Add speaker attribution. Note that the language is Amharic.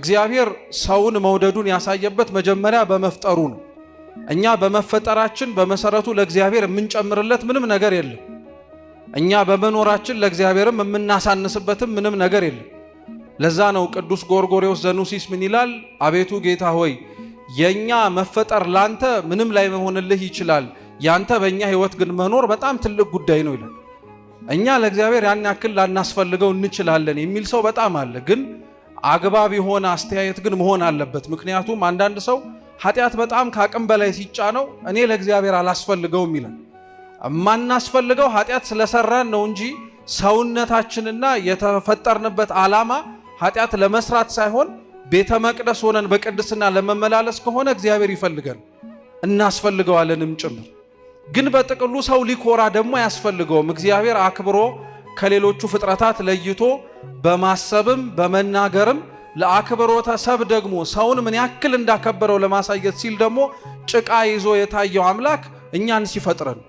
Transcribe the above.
Speaker 1: እግዚአብሔር ሰውን መውደዱን ያሳየበት መጀመሪያ በመፍጠሩ ነው። እኛ በመፈጠራችን በመሰረቱ ለእግዚአብሔር የምንጨምርለት ምንም ነገር የለም። እኛ በመኖራችን ለእግዚአብሔርም የምናሳንስበትም ምንም ነገር የለም። ለዛ ነው ቅዱስ ጎርጎርዮስ ዘኑሲስ ምን ይላል? አቤቱ ጌታ ሆይ የኛ መፈጠር ላንተ ምንም ላይ መሆንልህ ይችላል፣ ያንተ በእኛ ህይወት ግን መኖር በጣም ትልቅ ጉዳይ ነው ይላል። እኛ ለእግዚአብሔር ያን ያክል ላናስፈልገው እንችላለን የሚል ሰው በጣም አለ። ግን አግባብ የሆነ አስተያየት ግን መሆን አለበት። ምክንያቱም አንዳንድ ሰው ኃጢአት በጣም ከአቅም በላይ ሲጫነው እኔ ለእግዚአብሔር አላስፈልገውም ይላል። ማናስፈልገው ኃጢአት ስለሰራን ነው እንጂ ሰውነታችንና የተፈጠርንበት ዓላማ ኃጢአት ለመስራት ሳይሆን ቤተ መቅደስ ሆነን በቅድስና ለመመላለስ ከሆነ እግዚአብሔር ይፈልገን እናስፈልገዋለንም ጭምር። ግን በጥቅሉ ሰው ሊኮራ ደግሞ ያስፈልገውም። እግዚአብሔር አክብሮ ከሌሎቹ ፍጥረታት ለይቶ በማሰብም በመናገርም ለአክብሮተ ሰብ ደግሞ ሰውን ምን ያክል እንዳከበረው ለማሳየት ሲል ደግሞ ጭቃ ይዞ የታየው አምላክ እኛን ሲፈጥረን